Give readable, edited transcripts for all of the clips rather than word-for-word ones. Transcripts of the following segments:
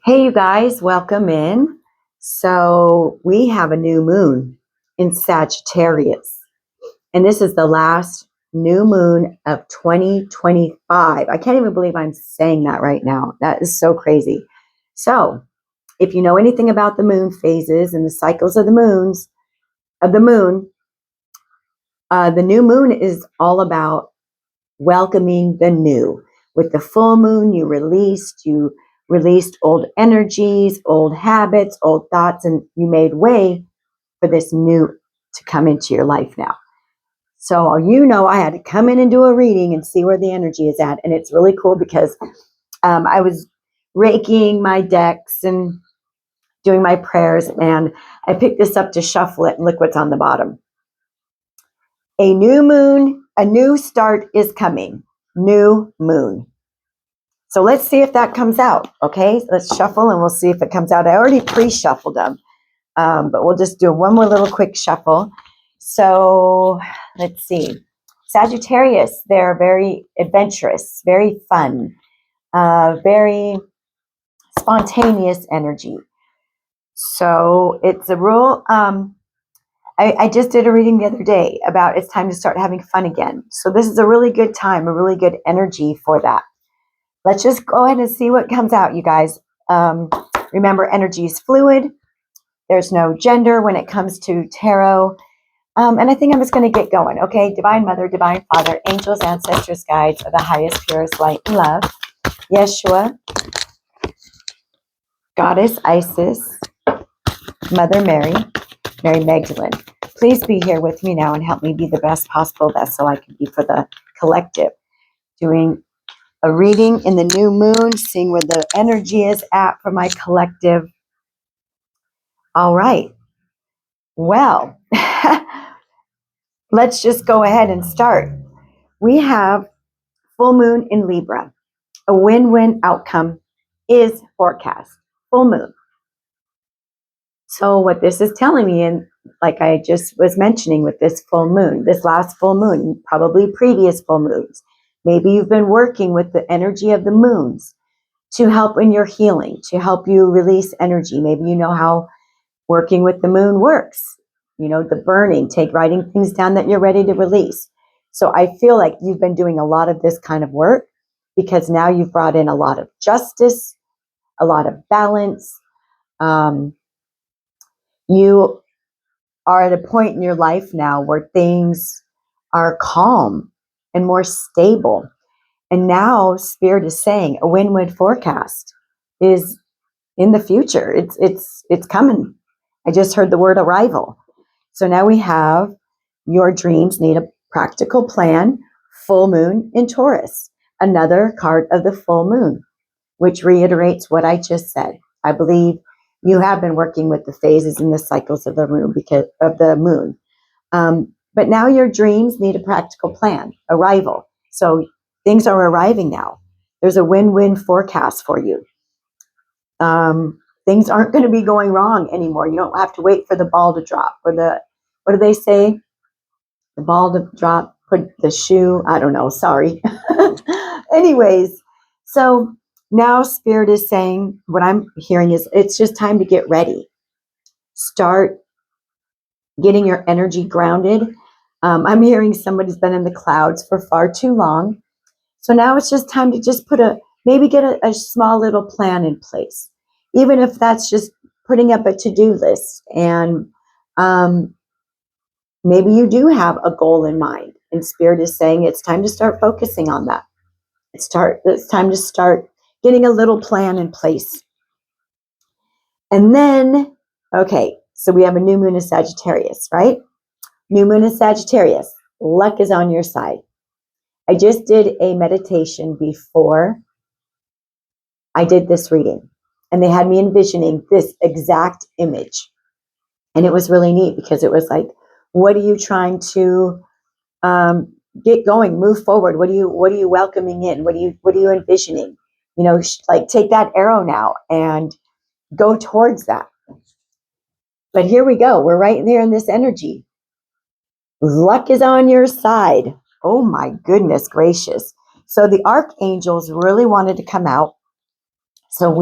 Hey, you guys, welcome in. So, we have a new moon in Sagittarius, and this is the last new moon of 2025. I can't even believe I'm saying that right now. That is so crazy. So, if you know anything about the moon phases and the cycles of the moon, the new moon is all about welcoming the new. With the full moon, you released old energies, old habits, old thoughts, and you made way for this new to come into your life now. So, I had to come in and do a reading and see where the energy is at. And it's really cool because I was raking my decks and doing my prayers, and I picked this up to shuffle it, and look what's on the bottom. A new moon, a new start is coming. New moon. So let's see if that comes out. Okay, let's shuffle and we'll see if it comes out. I already pre-shuffled them, but we'll just do one more little quick shuffle. So let's see. Sagittarius, they're very adventurous, very fun, very spontaneous energy. So it's a rule. I just did a reading the other day about it's time to start having fun again. So this is a really good time, a really good energy for that. Let's just go ahead and see what comes out, you guys. Remember, energy is fluid. There's no gender when it comes to tarot. And I think I'm just going to get going, okay? Divine Mother, Divine Father, angels, ancestors, guides of the highest, purest light and love. Yeshua, Goddess Isis, Mother Mary, Mary Magdalene. Please be here with me now and help me be the best possible vessel I can be for the collective. Doing a reading in the new moon, seeing where the energy is at for my collective. All right. Well, let's just go ahead and start. We have full moon in Libra. A win-win outcome is forecast. Full moon. So what this is telling me, and like I just was mentioning with this full moon, this last full moon, probably previous full moons, maybe you've been working with the energy of the moons to help in your healing, to help you release energy. Maybe you know how working with the moon works. You know, the burning, writing things down that you're ready to release. So I feel like you've been doing a lot of this kind of work because now you've brought in a lot of justice, a lot of balance. You are at a point in your life now where things are calm and more stable. And now Spirit is saying a win-win forecast is in the future. It's coming. I just heard the word arrival. So now we have your dreams need a practical plan. Full moon in Taurus, another card of the full moon, which reiterates what I just said. I believe you have been working with the phases and the cycles of the moon because of the moon. But now your dreams need a practical plan, arrival. So things are arriving now. There's a win-win forecast for you. Things aren't going to be going wrong anymore. You don't have to wait for the ball to drop or what do they say? The ball to drop, put the shoe. I don't know. Sorry. Anyways, so now Spirit is saying, what I'm hearing is it's just time to get ready. Start getting your energy grounded. I'm hearing somebody's been in the clouds for far too long. So now it's just time to just maybe get a small little plan in place. Even if that's just putting up a to-do list. And maybe you do have a goal in mind. And Spirit is saying it's time to start focusing on that. It's time to start getting a little plan in place. And then, okay, so we have a new moon in Sagittarius, right? New moon in Sagittarius. Luck is on your side. I just did a meditation before I did this reading, and they had me envisioning this exact image. And it was really neat because it was like, what are you trying to get going, move forward? What are you welcoming in? What are you envisioning? You know, like take that arrow now and go towards that. But here we go. We're right there in this energy. Luck is on your side. Oh my goodness gracious. So the archangels really wanted to come out, So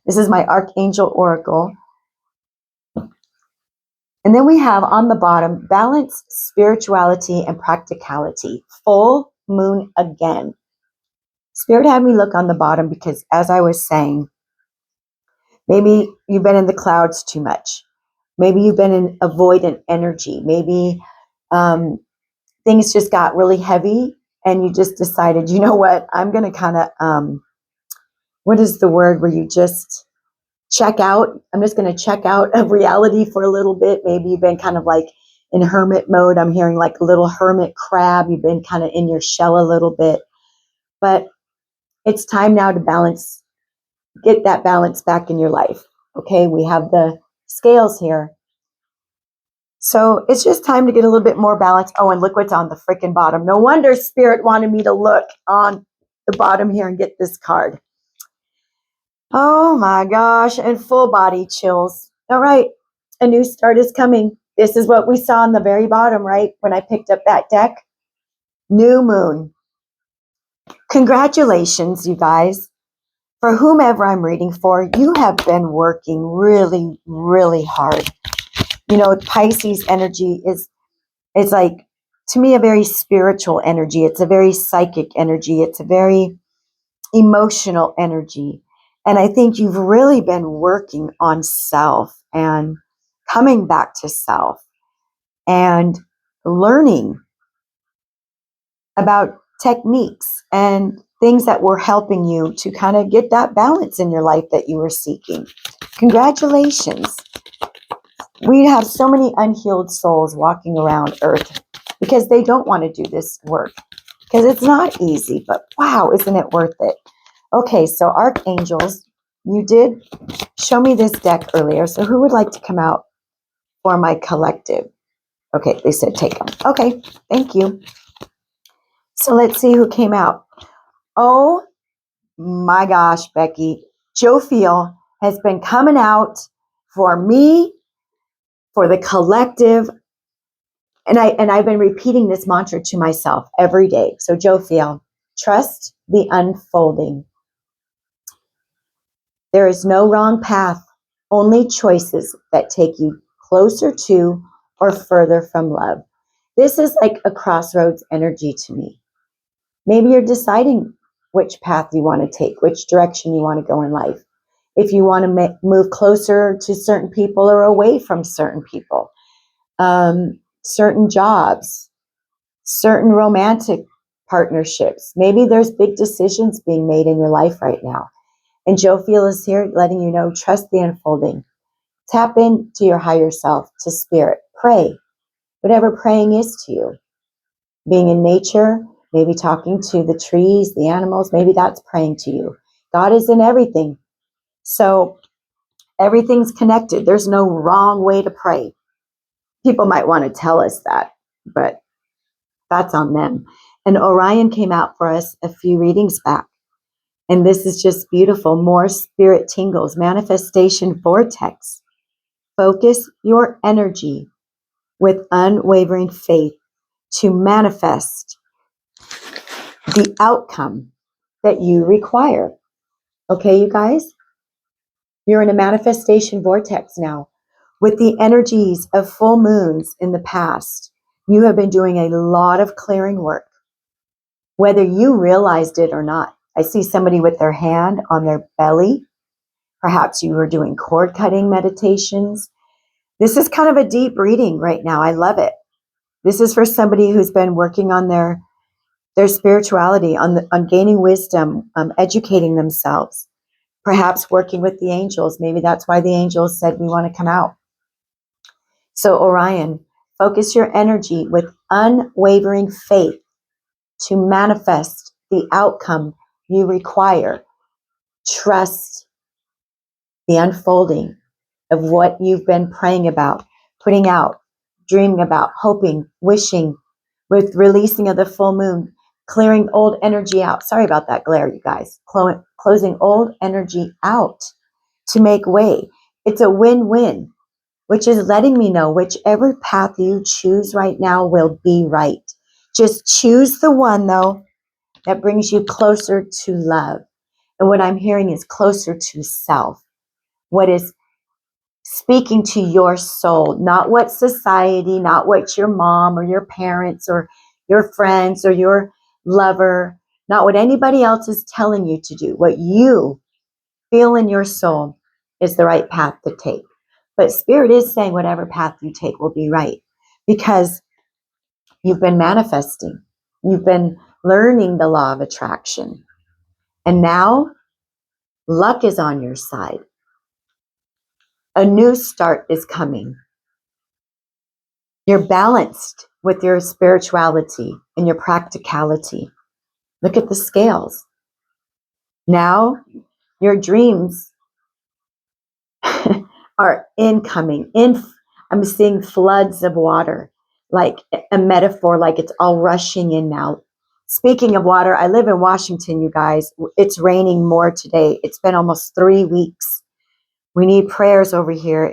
this is my Archangel Oracle. And then we have on the bottom, balance, spirituality, and practicality. Full moon again. Spirit had me look on the bottom because, as I was saying, maybe you've been in the clouds too much. Maybe you've been in avoidant energy. Maybe things just got really heavy and you just decided, you know what, I'm going to kind of, what is the word where you just check out? I'm just going to check out of reality for a little bit. Maybe you've been kind of like in hermit mode. I'm hearing like a little hermit crab. You've been kind of in your shell a little bit. But it's time now to balance, get that balance back in your life. Okay, we have the scales here. So it's just time to get a little bit more balance. Oh, and look what's on the freaking bottom. No wonder Spirit wanted me to look on the bottom here and get this card. Oh my gosh, and full body chills. All right, a new start is coming. This is what we saw on the very bottom, right? When I picked up that deck. New moon. Congratulations, you guys. For whomever I'm reading for, you have been working really, really hard. You know, Pisces energy is like, to me, a very spiritual energy. It's a very psychic energy. It's a very emotional energy. And I think you've really been working on self and coming back to self and learning about techniques and things that were helping you to kind of get that balance in your life that you were seeking. Congratulations. We have so many unhealed souls walking around Earth because they don't want to do this work, because it's not easy, but wow, isn't it worth it? Okay, so Archangels, you did show me this deck earlier, so who would like to come out for my collective? Okay, they said take them. Okay, thank you. So let's see who came out. Oh my gosh, Becky. Jophiel has been coming out for me, for the collective, and I've been repeating this mantra to myself every day. So Jophiel, trust the unfolding. There is no wrong path, only choices that take you closer to or further from love. This is like a crossroads energy to me. Maybe you're deciding which path you want to take, which direction you want to go in life. If you want to move closer to certain people or away from certain people, certain jobs, certain romantic partnerships. Maybe there's big decisions being made in your life right now. And Jophiel is here letting you know, trust the unfolding. Tap into your higher self, to spirit. Pray, whatever praying is to you. Being in nature, maybe talking to the trees, the animals, maybe that's praying to you. God is in everything. So everything's connected. There's no wrong way to pray. People might want to tell us that, but that's on them. And Orion came out for us a few readings back. And this is just beautiful. More spirit tingles. Manifestation vortex. Focus your energy with unwavering faith to manifest the outcome that you require. Okay, you guys? You're in a manifestation vortex now. With the energies of full moons in the past, you have been doing a lot of clearing work, whether you realized it or not. I see somebody with their hand on their belly. Perhaps you were doing cord cutting meditations. This is kind of a deep reading right now. I love it. This is for somebody who's been working on their spirituality, on gaining wisdom, educating themselves, perhaps working with the angels. Maybe that's why the angels said we want to come out. So Orion, focus your energy with unwavering faith to manifest the outcome you require. Trust the unfolding of what you've been praying about, putting out, dreaming about, hoping, wishing, with releasing of the full moon, clearing old energy out. Sorry about that glare, you guys. Closing old energy out to make way. It's a win-win, which is letting me know whichever path you choose right now will be right. Just choose the one, though, that brings you closer to love. And what I'm hearing is closer to self. What is speaking to your soul, not what society, not what your mom or your parents or your friends or your lover, not what anybody else is telling you to do. What you feel in your soul is the right path to take. But Spirit is saying whatever path you take will be right, because you've been manifesting. You've been learning the law of attraction. And now luck is on your side. A new start is coming. You're balanced with your spirituality and your practicality. Look at the scales. Now your dreams are incoming. I'm seeing floods of water, like a metaphor, like it's all rushing in now. Speaking of water, I live in Washington, you guys. It's raining more today. It's been almost 3 weeks. We need prayers over here.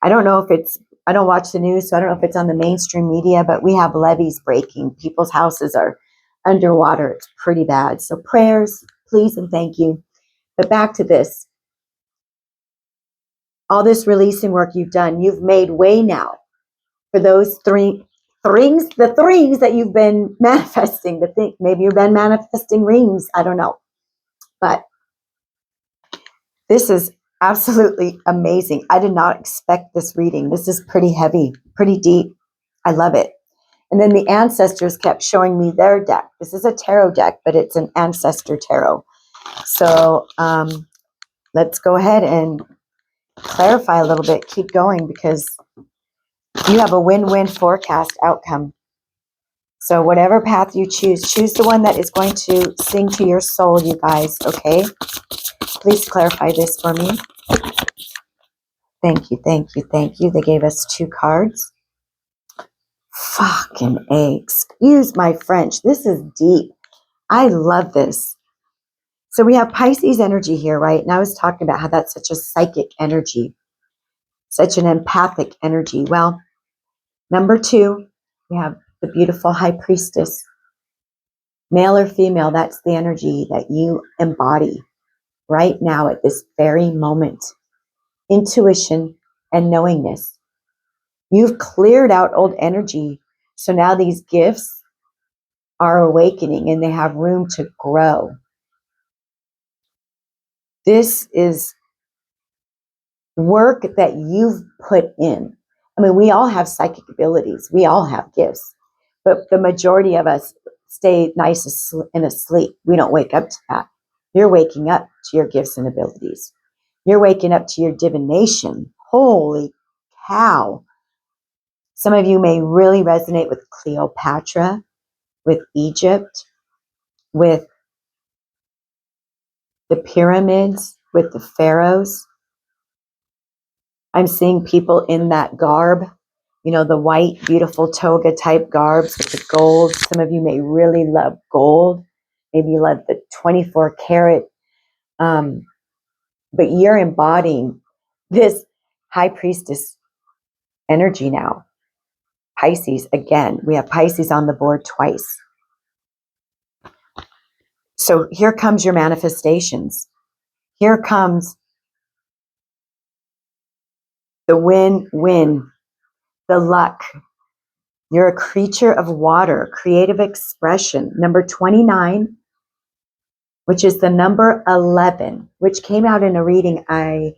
I don't know if I don't watch the news, so I don't know if it's on the mainstream media, but we have levees breaking. People's houses are underwater. It's pretty bad. So prayers, please and thank you. But back to this. All this releasing work you've done, you've made way now for those the things that you've been manifesting. Maybe you've been manifesting rings. I don't know. But this is absolutely amazing. I did not expect this reading. This is pretty heavy, pretty deep. I love it. And then the ancestors kept showing me their deck. This is a tarot deck, but it's an ancestor tarot. So let's go ahead and clarify a little bit. Keep going, because you have a win-win forecast outcome. So whatever path you choose the one that is going to sing to your soul, you guys, okay? Please clarify this for me. Thank you, thank you, thank you. They gave us 2 cards. Fucking A. Excuse my French. This is deep. I love this. So we have Pisces energy here, right? And I was talking about how that's such a psychic energy, such an empathic energy. Well, number 2, we have the beautiful High Priestess. Male or female, that's the energy that you embody right now at this very moment. Intuition and knowingness. You've cleared out old energy. So now these gifts are awakening and they have room to grow. This is work that you've put in. I mean, we all have psychic abilities. We all have gifts. But the majority of us stay nice and asleep. We don't wake up to that. You're waking up to your gifts and abilities. You're waking up to your divination. Holy cow. Some of you may really resonate with Cleopatra, with Egypt, with the pyramids, with the pharaohs. I'm seeing people in that garb, the white, beautiful toga type garbs with the gold. Some of you may really love gold. Maybe you love the 24 karat. But you're embodying this High Priestess energy now. Pisces, again, we have Pisces on the board twice. So here comes your manifestations. Here comes the win-win, the luck. You're a creature of water, creative expression. Number 29, which is the number 11, which came out in a reading I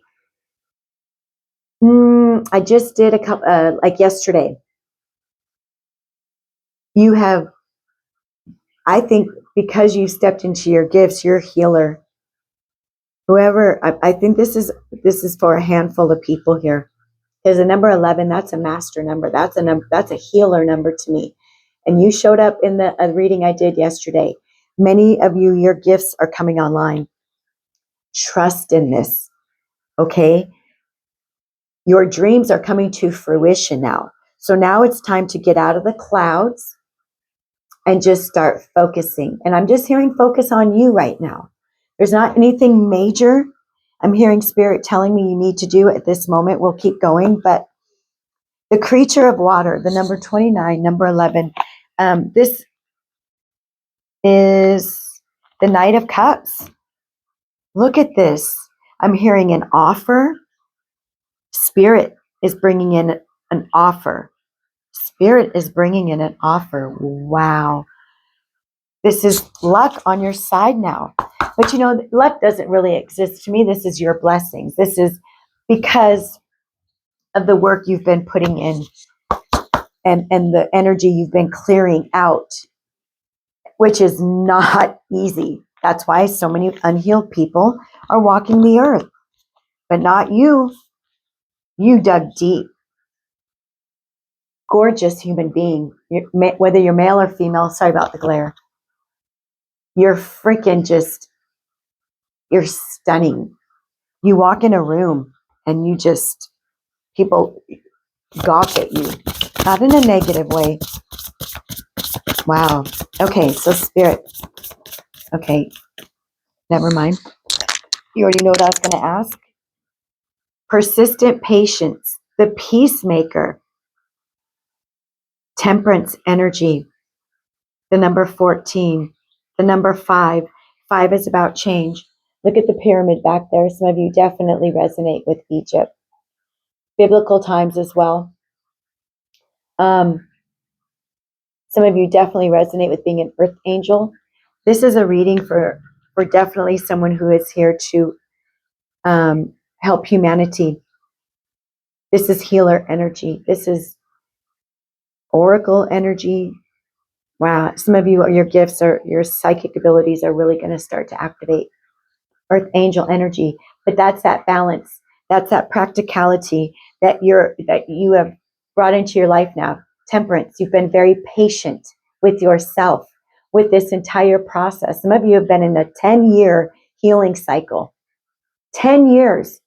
just did a couple, like yesterday. You have, I think, because you stepped into your gifts, you're a healer. Whoever, I think this is for a handful of people here. Because the number 11, that's a master number. That's a healer number to me. And you showed up in the reading I did yesterday. Many of you, your gifts are coming online. Trust in this, okay? Your dreams are coming to fruition now. So now it's time to get out of the clouds and just start focusing. And I'm just hearing focus on you right now. There's not anything major I'm hearing Spirit telling me you need to do at this moment. We'll keep going, but the creature of water, the number 29, number 11, this is the Knight of Cups. Look at this. I'm hearing an offer. Spirit is bringing in an offer. Spirit is bringing in an offer. Wow. This is luck on your side now. But you know, luck doesn't really exist to me. This is your blessings. This is because of the work you've been putting in and the energy you've been clearing out, which is not easy. That's why so many unhealed people are walking the earth. But not you. You dug deep. Gorgeous human being. Whether you're male or female, sorry about the glare. You're freaking just, you're stunning. You walk in a room and you just, people gawk at you. Not in a negative way. Wow. Okay, so spirit. Okay, never mind. You already know what I was going to ask. Persistent patience, the peacemaker, temperance energy, the number 14, the number 5. 5 is about change. Look at the pyramid back there. Some of you definitely resonate with Egypt. Biblical times as well. Some of you definitely resonate with being an earth angel. This is a reading for definitely someone who is here to help humanity. This is healer energy. This is oracle energy. Wow. Some of you, your gifts or your psychic abilities are really going to start to activate earth angel energy. But that's that balance. That's that practicality that you have brought into your life now. Temperance. You've been very patient with yourself with this entire process. Some of you have been in a 10-year healing cycle. 10 years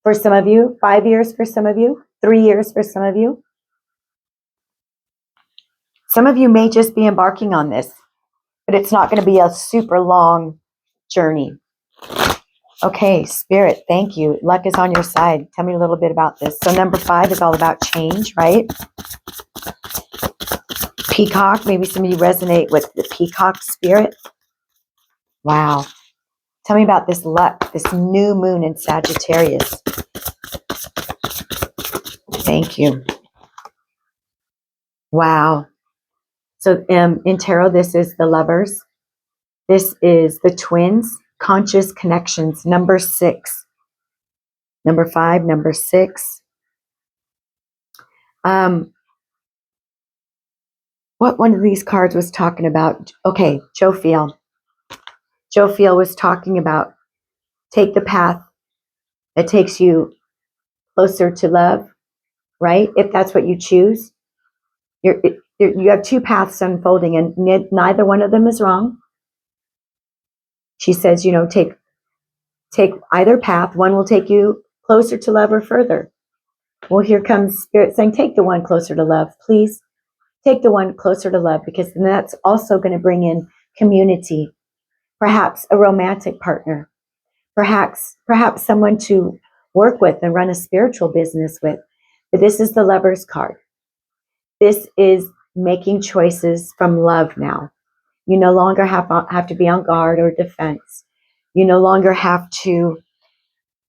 for some of you, 5 years for some of you, 3 years for some of you. Some of you may just be embarking on this, but it's not going to be a super long journey. Okay, Spirit, thank you. Luck is on your side. Tell me a little bit about this. So number 5 is all about change, right? Peacock, maybe some of you resonate with the peacock spirit. Wow. Tell me about this luck, this new moon in Sagittarius. Thank you. Wow. So in tarot, this is the lovers. This is the twins, conscious connections, number 6. Number 5, number 6. What one of these cards was talking about? Okay, Jophiel. Jophiel was talking about take the path that takes you closer to love, right? If that's what you choose. You have 2 paths unfolding and neither one of them is wrong. She says, take either path. One will take you closer to love or further. Well, here comes Spirit saying, take the one closer to love, please. Take the one closer to love, because then that's also going to bring in community, perhaps a romantic partner, perhaps someone to work with and run a spiritual business with. But this is the Lover's card. This is making choices from love now. You no longer have to be on guard or defense. You no longer have to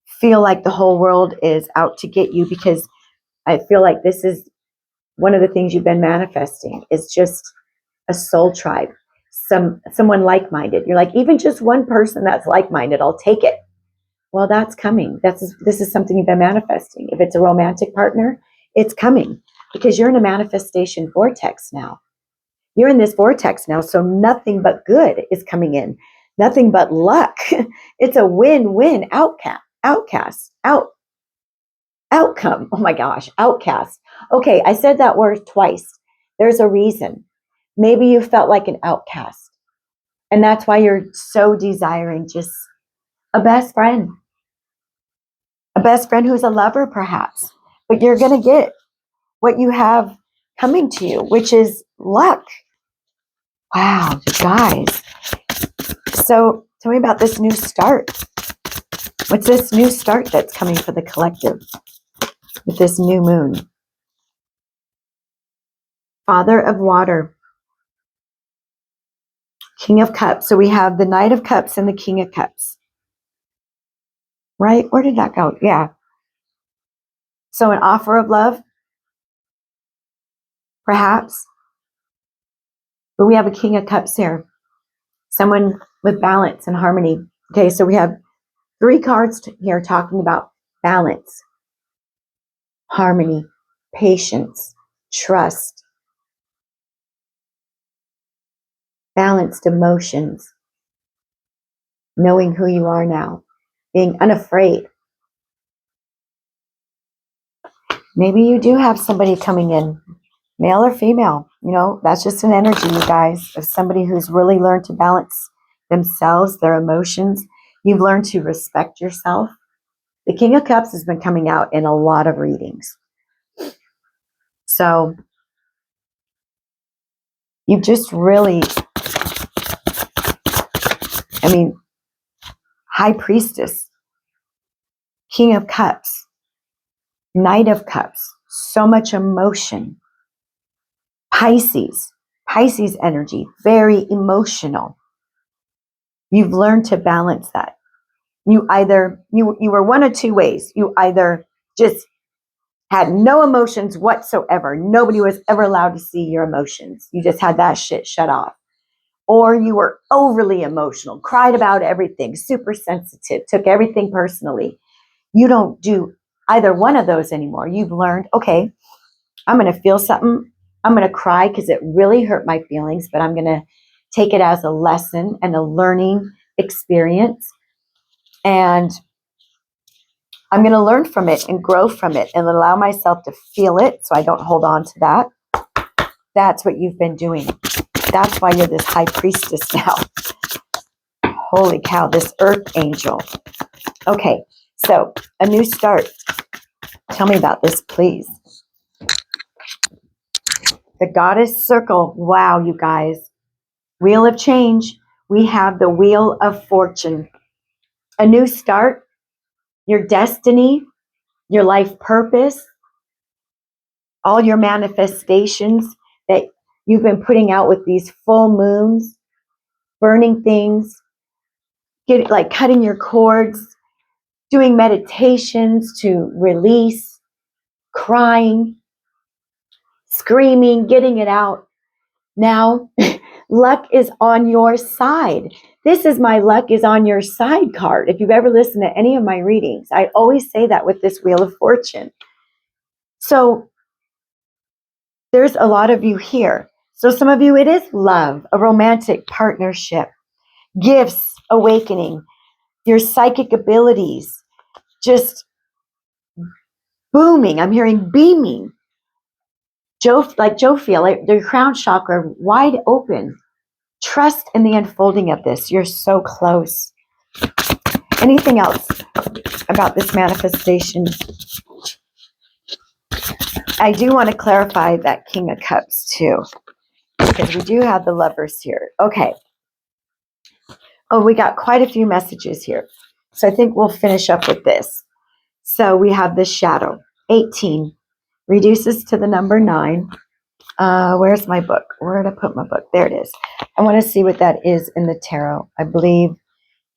feel like the whole world is out to get you, because I feel like this is one of the things you've been manifesting is just a soul tribe, someone like-minded. You're like, even just one person that's like-minded, I'll take it. Well, that's coming. This is something you've been manifesting. If it's a romantic partner, it's coming because you're in a manifestation vortex now. You're in this vortex now, so nothing but good is coming in. Nothing but luck. It's a win-win outcome. Oh my gosh, outcast. Okay, I said that word twice. There's a reason. Maybe you felt like an outcast. And that's why you're so desiring just a best friend. A best friend who's a lover, perhaps. But you're going to get what you have coming to you, which is luck. Wow, you guys. So tell me about this new start. What's this new start that's coming for the collective with this new moon? Father of water. King of Cups. So we have the Knight of Cups and the King of Cups. right? Where did that go? Yeah. So an offer of love, perhaps. But we have a King of Cups here. Someone with balance and harmony. Okay, so we have 3 cards here talking about balance, harmony, patience, trust, balanced emotions, knowing who you are now, being unafraid. Maybe you do have somebody coming in, male or female. That's just an energy, you guys, of somebody who's really learned to balance themselves, their emotions. You've learned to respect yourself. The King of Cups has been coming out in a lot of readings. So you just really, High Priestess, King of Cups, Knight of Cups, so much emotion. Pisces energy, very emotional. You've learned to balance that. You were one of 2 ways. You either just had no emotions whatsoever. Nobody was ever allowed to see your emotions. You just had that shit shut off. Or you were overly emotional, cried about everything, super sensitive, took everything personally. You don't do either one of those anymore. You've learned, okay, I'm going to feel something. I'm going to cry because it really hurt my feelings, but I'm going to take it as a lesson and a learning experience. And I'm going to learn from it and grow from it and allow myself to feel it so I don't hold on to that. That's what you've been doing. That's why you're this High Priestess now. Holy cow, this Earth Angel. Okay, so a new start. Tell me about this, please. The Goddess Circle. Wow, you guys. Wheel of Change. We have the Wheel of Fortune. A new start, your destiny, your life purpose, all your manifestations that you've been putting out with these full moons, burning things, cutting your cords, doing meditations to release, crying, screaming, getting it out. Now, luck is on your side. This is my luck is on your side card. If you've ever listened to any of my readings, I always say that with this Wheel of Fortune. So there's a lot of you here. So some of you, it is love, a romantic partnership, gifts, awakening, your psychic abilities, just booming. I'm hearing beaming. Like Jophiel, your crown chakra wide open. Trust in the unfolding of this. You're so close. Anything else about this manifestation? I do want to clarify that King of Cups too, because we do have the Lovers here. Okay. Oh, we got quite a few messages here. So I think we'll finish up with this. So we have the Shadow. 18 reduces to the number 9. Where's my book? Where did I put my book? There it is. I want to see what that is in the tarot. I believe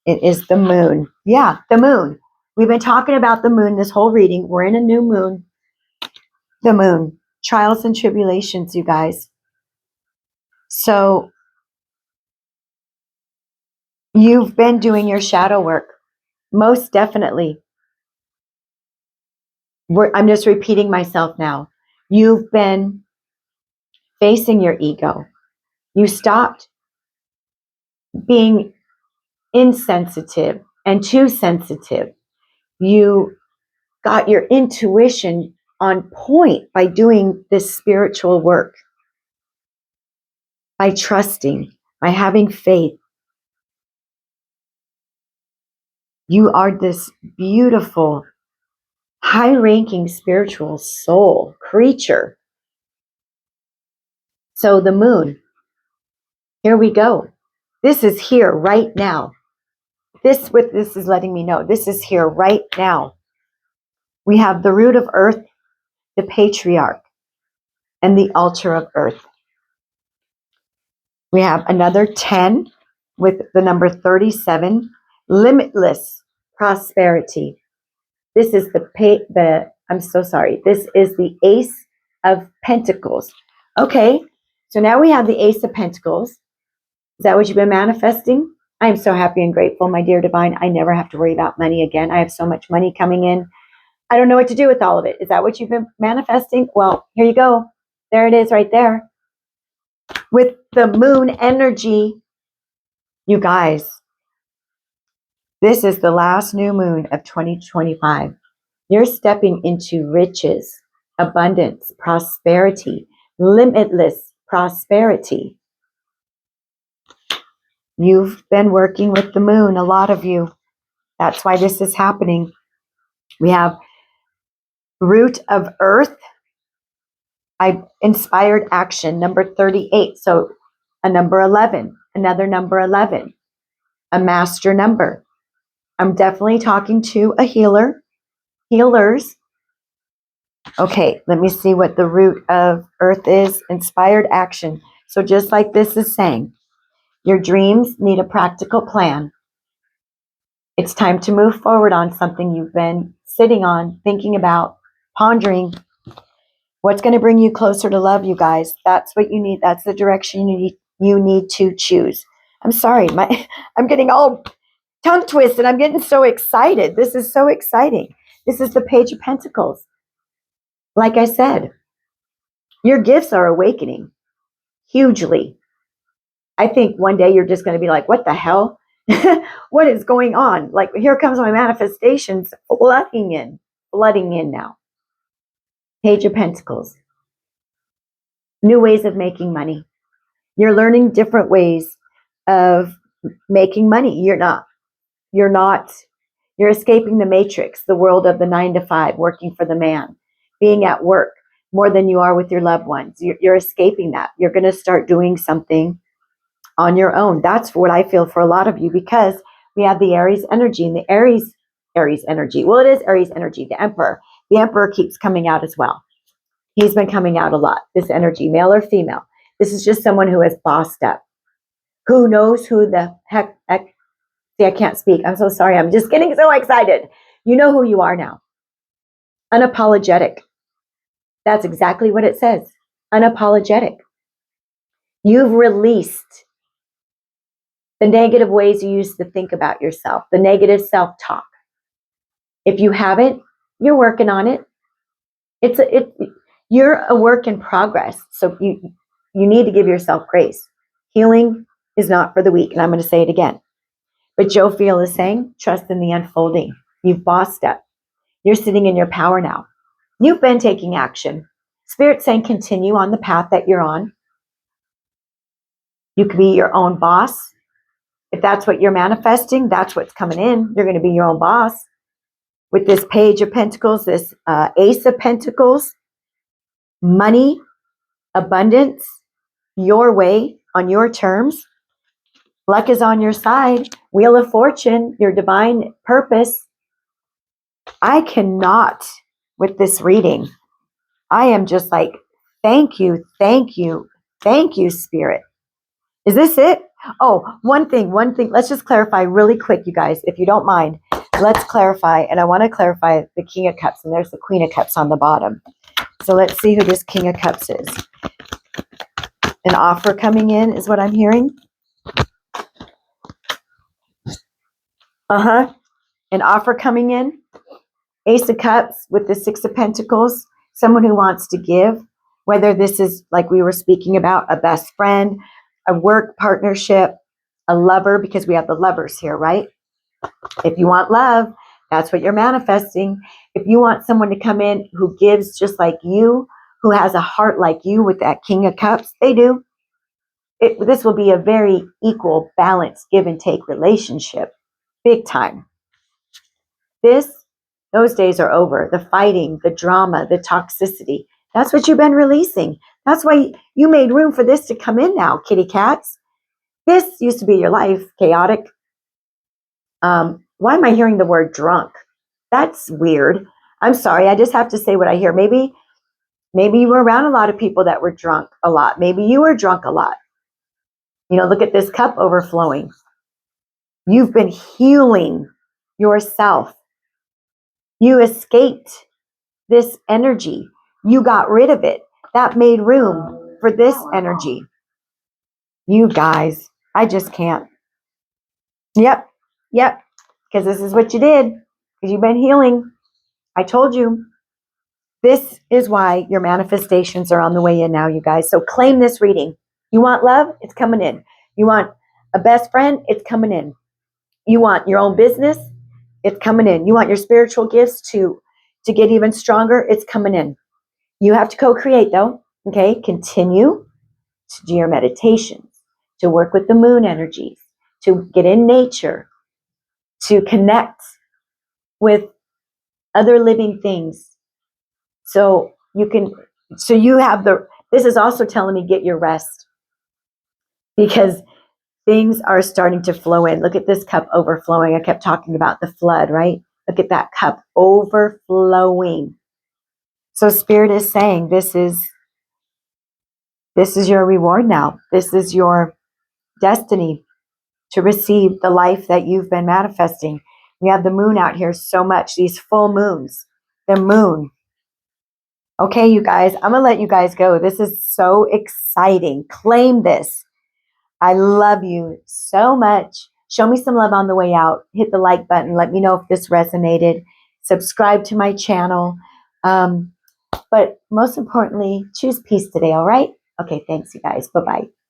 it is the Moon. Yeah, the Moon. We've been talking about the Moon this whole reading. We're in a new moon. The Moon. Trials and tribulations, you guys. So you've been doing your shadow work. Most definitely. I'm just repeating myself now. You've been facing your ego. You stopped being insensitive and too sensitive. You got your intuition on point by doing this spiritual work, by trusting, by having faith. You are this beautiful, high-ranking spiritual soul creature. So the Moon, here we go. This is here right now. This is letting me know. This is here right now. We have the root of Earth, the Patriarch, and the altar of Earth. We have another 10 with the number 37, limitless prosperity. This is I'm so sorry. This is the Ace of Pentacles. Okay, so now we have the Ace of Pentacles. Is that what you've been manifesting? I am so happy and grateful, my dear divine. I never have to worry about money again. I have so much money coming in. I don't know what to do with all of it. Is that what you've been manifesting? Well, here you go. There it is right there. With the moon energy, you guys, this is the last new moon of 2025. You're stepping into riches, abundance, prosperity, limitless prosperity. You've been working with the moon, a lot of you. That's why this is happening. We have root of earth. I inspired action, number 38. So a number 11, another number 11, a master number. I'm definitely talking to a healer, healers. Okay, let me see what the root of earth is. Inspired action. So just like this is saying, your dreams need a practical plan. It's time to move forward on something you've been sitting on, thinking about, pondering. What's going to bring you closer to love, you guys? That's what you need. That's the direction you need to choose. I'm sorry, I'm getting all tongue twisted. I'm getting so excited. This is so exciting. This is the Page of Pentacles. Like I said, your gifts are awakening hugely. I think one day you're just going to be like, what the hell? What is going on? Like, here comes my manifestations flooding in now. Page of Pentacles. New ways of making money. You're learning different ways of making money. You're escaping the matrix, the world of the 9 to 5, working for the man, being at work more than you are with your loved ones. You're escaping that. You're going to start doing something on your own. That's what I feel for a lot of you, because we have the Aries energy, and the Aries energy. Well, it is Aries energy, the Emperor. The Emperor keeps coming out as well. He's been coming out a lot, this energy, male or female. This is just someone who has bossed up, who knows who the heck. See, I can't speak. I'm so sorry. I'm just getting so excited. You know who you are now. Unapologetic. That's exactly what it says. Unapologetic. You've released the negative ways you used to think about yourself, the negative self-talk. If you haven't, you're working on it. You're a work in progress. So you need to give yourself grace. Healing is not for the weak. And I'm going to say it again. But Jophiel is saying, trust in the unfolding. You've bossed up. You're sitting in your power now. You've been taking action. Spirit's saying continue on the path that you're on. You can be your own boss. If that's what you're manifesting, that's what's coming in. You're going to be your own boss. With this Page of Pentacles, this Ace of Pentacles, money, abundance, your way, on your terms. Luck is on your side. Wheel of Fortune, your divine purpose. I cannot, with this reading, I am just like, thank you, thank you, thank you, Spirit. Is this it? Oh, one thing. Let's just clarify really quick, you guys, if you don't mind. Let's clarify, and I want to clarify the King of Cups, and there's the Queen of Cups on the bottom. So let's see who this King of Cups is. An offer coming in is what I'm hearing. An offer coming in. Ace of Cups with the Six of Pentacles. Someone who wants to give, whether this is, like we were speaking about, a best friend, a work partnership, a lover, because we have the lovers here, right? If you want love, that's what you're manifesting. If you want someone to come in who gives just like you, who has a heart like you with that King of Cups, they do. This will be a very equal, balanced, give and take relationship. Big time. Those days are over. The fighting, the drama, the toxicity. That's what you've been releasing. That's why you made room for this to come in now, kitty cats. This used to be your life, chaotic. Why am I hearing the word drunk? That's weird. I'm sorry. I just have to say what I hear. Maybe you were around a lot of people that were drunk a lot. Maybe you were drunk a lot. Look at this cup overflowing. You've been healing yourself. You escaped this energy. You got rid of it. That made room for this energy. You guys, I just can't. Yep, yep, because this is what you did, because you've been healing. I told you. This is why your manifestations are on the way in now, you guys. So claim this reading. You want love? It's coming in. You want a best friend? It's coming in. You want your own business? It's coming in. You want your spiritual gifts to get even stronger? It's coming in. You have to co-create though. Okay, continue to do your meditations, to work with the moon energies, to get in nature, to connect with other living things. So you have this is also telling me get your rest, because things are starting to flow in. Look at this cup overflowing. I kept talking about the flood, right? Look at that cup overflowing. So Spirit is saying this is your reward now. This is your destiny to receive the life that you've been manifesting. We have the moon out here so much, these full moons, the moon. Okay, you guys, I'm going to let you guys go. This is so exciting. Claim this. I love you so much. Show me some love on the way out. Hit the like button. Let me know if this resonated. Subscribe to my channel. But most importantly, choose peace today, all right? Okay, thanks, you guys. Bye-bye.